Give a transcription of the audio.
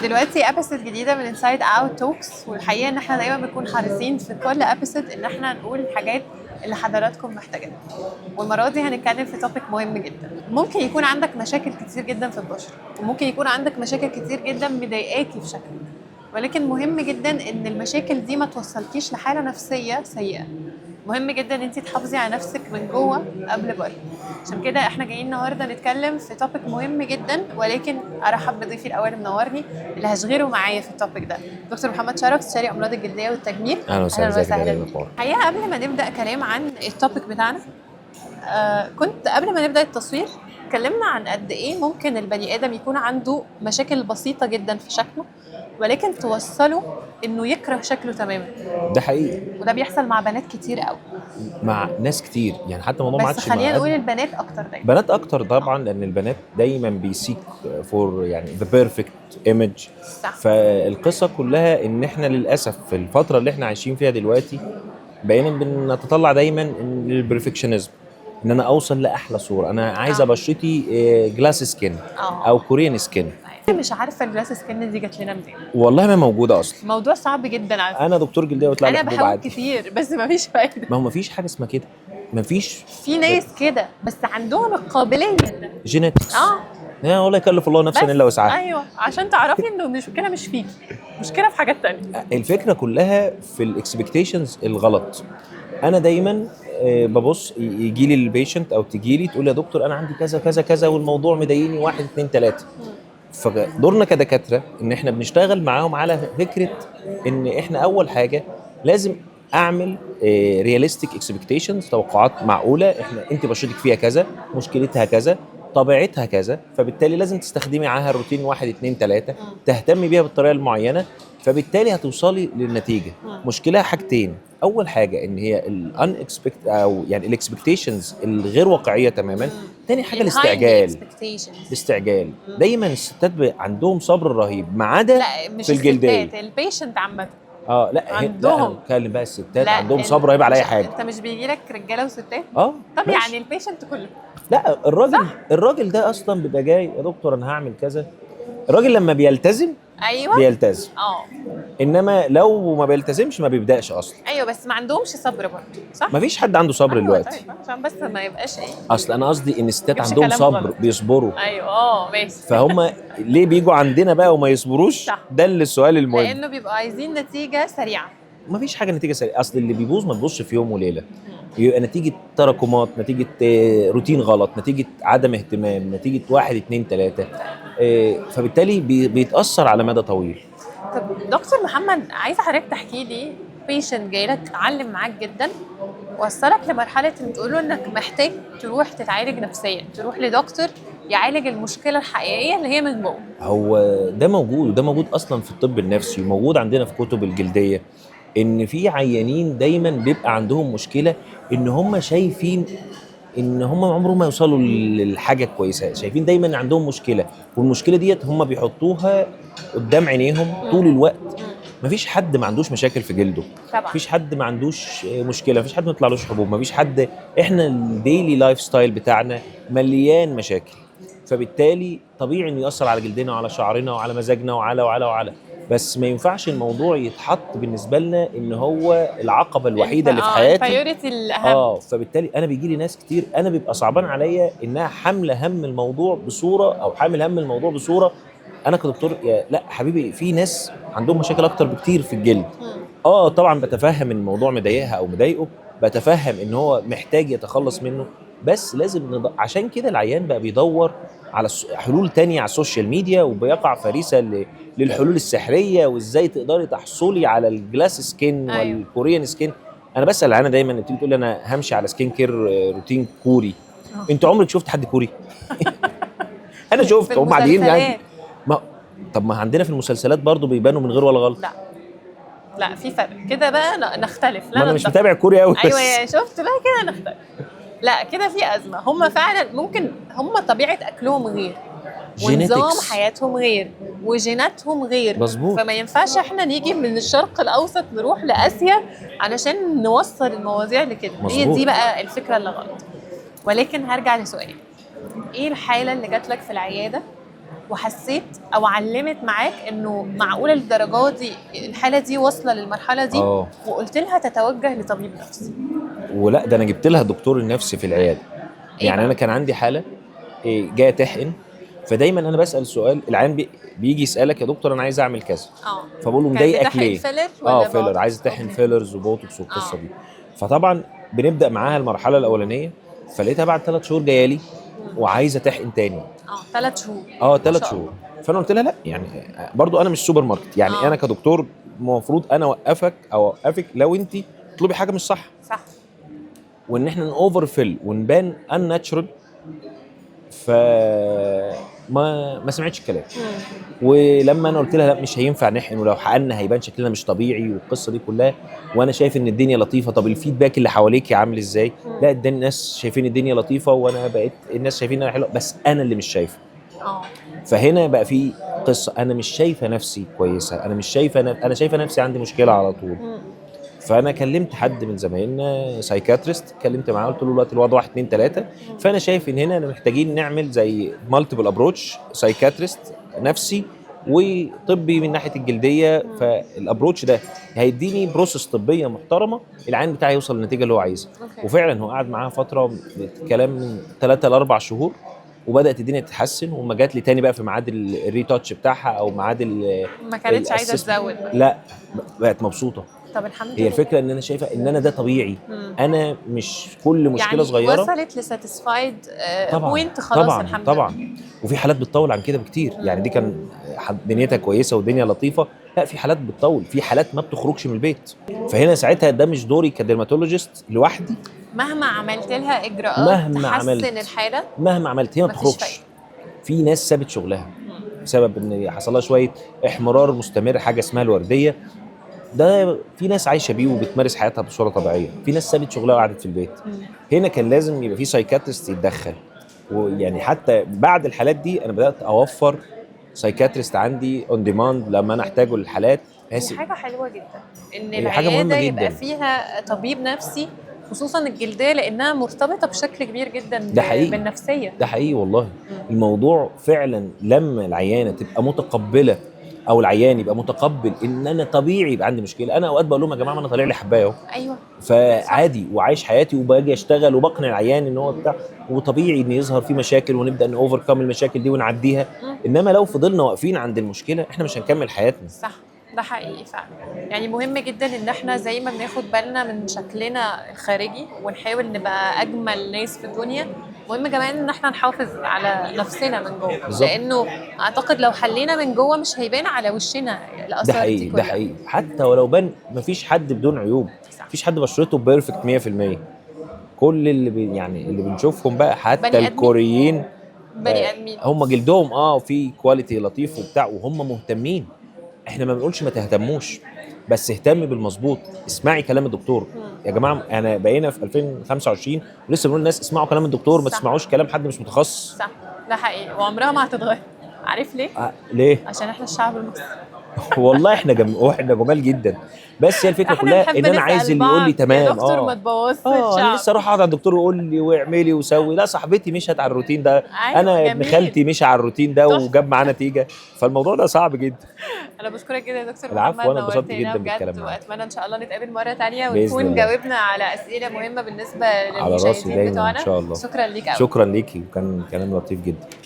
دلوقتي ابيسود جديده من انسايد اوت توكس، والحقيقه ان احنا دايما بنكون حريصين في كل ابيسود ان احنا نقول الحاجات اللي حضراتكم محتاجينها. والمره دي هنتكلم في توبيك مهم جدا. ممكن يكون عندك مشاكل كتير جدا في البشره، وممكن يكون عندك مشاكل كتير جدا مضايقاكي في شكلك، ولكن مهم جدا ان المشاكل دي ما توصلكيش لحاله نفسيه سيئه. مهم جدا ان انت تحافظي على نفسك من جوه قبل بره. عشان كده احنا جايين النهارده نتكلم في توبيك مهم جدا، ولكن ارحب بضيفي الاول منورني اللي هشغله معايا في التوبيك ده، دكتور محمد شرف، استشاري امراض الجلديه والتجميل. اهلا وسهلا بيك. الحقيقه قبل ما نبدا كلام عن التوبيك بتاعنا، كنت قبل ما نبدا التصوير اتكلمنا عن قد ايه ممكن البني ادم يكون عنده مشاكل بسيطه جدا في شكله، ولكن توصله انه يكره شكله تماما. ده حقيقي، وده بيحصل مع بنات كتير قوي، مع ناس كتير، يعني حتى الموضوع ما بس عادش خلينا نقول البنات اكتر دايما. بنات اكتر طبعا، لان البنات دايما بيسيك فور يعني ذا بيرفكت ايمج. فالقصه كلها ان احنا للاسف في الفتره اللي احنا عايشين فيها دلوقتي بقينا بنتطلع دايما للبرفكشنزم، ان انا اوصل لاحلى صوره. انا عايزه بشرتي جلاس سكين او كوريان سكين. مش عارفه الجلاس سكين دي جات لنا منين، والله ما موجوده اصلا. موضوع صعب جدا على فكره. انا دكتور جلديه وطلع لي انا حبوب بحاول عادي كتير بس ما فيش فايده. ما هو ما فيش حاجه اسمها كده، ما فيش. في ناس كده بس عندهم القابليه جينيتكس. يا والله يكلف الله نفسا الا وسعها. ايوه، عشان تعرفي انه المشكله مش فيكي، مشكله في حاجات تانية. الفكره كلها في الاكسبكتيشنز الغلط. انا دايما ببص، يجي لي البيشنت او تجي لي تقول لي يا دكتور انا عندي كذا كذا كذا والموضوع مضايقني 1 2 3. فدورنا كدكاتره ان احنا بنشتغل معاهم على فكره ان احنا اول حاجه لازم اعمل رياليستيك اكسبكتيشنز، توقعات معقوله. انت بشرتك فيها كذا، مشكلتها كذا، طبيعتها كذا، فبالتالي لازم تستخدمي معاها الروتين 1 2 3، تهتمي بيها بالطريقه المعينه، فبالتالي هتوصلي للنتيجه. مشكلها حاجتين، اول حاجه ان هي الان اكسبكت او يعني الاكسبكتيشنز الغير واقعيه تماما. تاني حاجه الاستعجال. دايما الستات عندهم صبر رهيب ما عدا في الجلديه. الستات، البيشنت عامه لا عندهم. بتكلم بقى الستات عندهم صبر رهيب على اي حاجه. انت مش بيجي لك رجاله وستات؟ طب ماشي. يعني البيشنت كله. لا، الراجل ده اصلا بيبقى جاي يا دكتور انا هعمل كذا. الراجل لما بيلتزم بيلتزم. انما لو ما بيلتزمش ما بيبداش اصلا. ايوه بس ما عندهمش صبر برضه، صح؟ ما فيش حد عنده صبر دلوقتي. طيب عشان بس ما يبقاش اصل انا قصدي ان الستات عندهم صبر، بيصبروا. ايوه ماشي. فهم ليه بيجوا عندنا بقى وما يصبروش؟ ده اللي السؤال المهم، لانه بيبقوا عايزين نتيجه سريعه. ما فيش حاجه نتيجه سريعه. اصل اللي بيبوظ ما تبوظش في يوم وليله، يبقى نتيجه تراكمات، نتيجه روتين غلط، نتيجه عدم اهتمام، نتيجه 1 2 3. فبالتالي بيتاثر على مدى طويل. طب دكتور محمد، عايزه حضرتك تحكي لي بيشنت جاي لك علم معاك جدا، وصلك لمرحله ان تقول له انك محتاج تروح تتعالج نفسيا، تروح لدكتور يعالج المشكله الحقيقيه اللي هي من جوه. هو ده موجود، وده موجود اصلا في الطب النفسي، وموجود عندنا في كتب الجلديه، ان في عيانين دايما بيبقى عندهم مشكله ان هم شايفين ان هم عمرهم ما يوصلوا للحاجه كويسه، شايفين دايما عندهم مشكله، والمشكله ديت هم بيحطوها قدام عينيهم طول الوقت. مفيش حد ما عندوش مشاكل في جلده، مفيش حد ما عندوش مشكله، مفيش حد ما يطلعلوش حبوب، مفيش حد. احنا الديلي لايف ستايل بتاعنا مليان مشاكل، فبالتالي طبيعي انه يأثر على جلدنا وعلى شعرنا وعلى مزاجنا وعلى. بس ما ينفعش الموضوع يتحط بالنسبه لنا ان هو العقبه الوحيده اللي في حياتي، البريوريتي الاهم. فبالتالي انا بيجي لي ناس كتير انا بيبقى صعبان عليا انها حامله هم الموضوع بصوره، او حامل هم الموضوع بصوره. انا كدكتور لا حبيبي، في ناس عندهم مشاكل اكتر بكتير في الجلد. طبعا بتفهم ان الموضوع مضايقها او مضايقه، بتفهم ان هو محتاج يتخلص منه، بس لازم عشان كده العيان بقى بيدور على حلول تانية على السوشيال ميديا، وبيقع فريسة للحلول السحرية، وازاي تقدري تحصلي على الجلاس سكين والكوريان سكين. انا بسأل انا دايما، بتيجي تقول لي انا همشي على سكين كير روتين كوري. انت عمرك شفت حد كوري؟ انا شفت هم قاعدين يعني. طب ما عندنا في المسلسلات برضو بيبانوا من غير ولا غلط. لا في فرق كده بقى، نختلف. لا انا مش متابع كوري قوي. ايوه شفت بقى كده نختلف. لا كده في ازمه. هم فعلا ممكن هم طبيعه اكلهم غير، ونظام حياتهم غير، وجيناتهم غير. مظبوط. فما ينفعش احنا نيجي من الشرق الاوسط نروح لاسيا علشان نوصل المواضيع لكده. هي دي بقى الفكره اللي غلط. ولكن هرجع لسؤالي، ايه الحاله اللي جات لك في العياده وحسيت او علمت معاك انه معقوله الدرجات دي الحاله دي واصله للمرحله دي وقلت لها تتوجه لطبيب نفسي؟ ولا ده انا جبت لها دكتور النفسي في العياده. يعني انا كان عندي حاله جايه تحقن، فدايما انا بسال سؤال، العيان بيجي يسالك يا دكتور انا عايز اعمل كذا، فبقول له مضايقك ليه؟ فيلر، عايز تحقن فيلرز وبوتوكس والقصه دي. فطبعا بنبدا معاها المرحله الاولانيه، فلقيتها بعد 3 شهور جايه لي وعايزه تحقن تاني. 3 شهور 3 شهور. فانا قلت لها لا، يعني برضو انا مش سوبر ماركت، يعني انا كدكتور المفروض انا اوقفك لو انت تطلبي حاجه مش صح، وان احنا نوفر فيل ونبان ان ناتشرال. ف ما سمعتش الكلام. ولما انا قلت لها لا مش هينفع نحقن، ولو حقنا هيبان شكلنا مش طبيعي والقصه دي كلها، وانا شايف ان الدنيا لطيفه، طب الفيدباك اللي حواليك عامل ازاي؟ لا ده الناس شايفين الدنيا لطيفه، وانا بقيت الناس شايفين انا حلوه، بس انا اللي مش شايفه. فهنا بقى في قصه، انا مش شايفه نفسي كويسه، انا مش شايفه انا شايفه نفسي عندي مشكله على طول. فانا كلمت حد من زمايلنا سايكاتريست، كلمت معاه قلت له دلوقتي الوضع 1 2 3، فانا شايف ان هنا محتاجين نعمل زي مالتيبل ابروتش، سايكاتريست نفسي وطبي من ناحيه الجلديه. فالابروتش ده هيديني بروسس طبيه محترمه، العين بتاعي يوصل للنتيجه اللي هو عايزها. وفعلا هو قعد معاها فتره، كلام من 3 ل 4 شهور، وبدات الدنيا تتحسن. وما جات لي تاني بقى في ميعاد الريتاتش بتاعها او ميعاد ما كانتش عايزه تزود، لا بقت مبسوطه. طب الحمد لله. هي الفكره ان انا شايفه ان انا ده طبيعي. انا مش كل مشكله يعني صغيره وصلت لساتيسفايد بوينت خلاص. طبعا الحمد طبعا لله. وفي حالات بتطول عن كده بكتير. يعني دي كان دنيتها كويسه والدنيا لطيفه، لا في حالات بتطول، في حالات ما بتخرجش من البيت. فهنا ساعتها ده مش دوري كديرماتولوجيست لوحدي، مهما عملت لها اجراءات تحسن الحاله، مهما عملت هي ما بتخرجش. في ناس سابت شغلها بسبب ان حصل لها شويه احمرار مستمر، حاجه اسمها الورديه. ده في ناس عايشه بيه وبتمارس حياتها بصوره طبيعيه، في ناس سابت شغلها وقعدت في البيت. هنا كان لازم يبقى في سايكاتريست يتدخل. ويعني حتى بعد الحالات دي انا بدات اوفر سايكاتريست عندي اون ديماند لما انا احتاجه للحالات. دي حاجه حلوه جدا ان العياده يبقى فيها طبيب نفسي، خصوصا الجلديه لانها مرتبطه بشكل كبير جدا بالنفسيه. ده حقيقي والله. الموضوع فعلا لما العيانه تبقى متقبله او العيان يبقى متقبل ان انا طبيعي يبقى عندي مشكله. انا اوقات بقول لهم يا جماعه ما انا طالع لي حبايه اهو، ايوه فعادي وعايش حياتي وباجي اشتغل وبقنع العيان ان هو بتاع، وطبيعي ان يظهر فيه مشاكل ونبدا نوفركم المشاكل دي ونعديها. انما لو فضلنا واقفين عند المشكله احنا مش هنكمل حياتنا. صح، ده حقيقي فعلا. يعني مهم جدا ان احنا زي ما بناخد بالنا من شكلنا الخارجي ونحاول نبقى اجمل ناس في الدنيا، مهم كمان ان احنا نحافظ على نفسنا من جوه، لانه اعتقد لو حلينا من جوه مش هيبان على وشنا الاثار دي كلها. ده حقيقي. حتى ولو بان مفيش حد بدون عيوب، مفيش حد بشرته بيرفكت 100%. كل اللي يعني اللي بنشوفهم بقى حتى الكوريين بني ادمين، هم جلدهم في كواليتي لطيف وبتاع وهم مهتمين. احنا ما بنقولش ما تهتموش، بس اهتمي بالمظبوط. اسمعي كلام الدكتور. يا جماعه انا بقينا في 2025 ولسه بنقول للناس اسمعوا كلام الدكتور، ما تسمعوش كلام حد مش متخصص. صح، ده حقيقي وعمرها ما هتتغير. عارف ليه؟ ليه؟ عشان احنا الشعب المصري. والله احنا جمال جدا، بس هي الفكره كلها ان انا عايز اللي يقول لي تمام. يا دكتور ما تبوظش الشعب. انا لسه اروح اقعد على الدكتور ويقول لي واعملي وسوي؟ لا صاحبتي مشت على الروتين ده. انا ابن خالتي مشى على الروتين ده وجاب معاه نتيجه، فالموضوع ده صعب جدا. انا بشكرك جدا يا دكتور محمد، وانا انبسطت جدا بالكلام معاك، واتمنى ان شاء الله نتقابل مره ثانيه ونكون جاوبنا على اسئله مهمه بالنسبه للمشاهدين بتوعنا. ان شاء الله. شكرا ليك قوي. شكرا ليكي، وكان كلام لطيف جدا.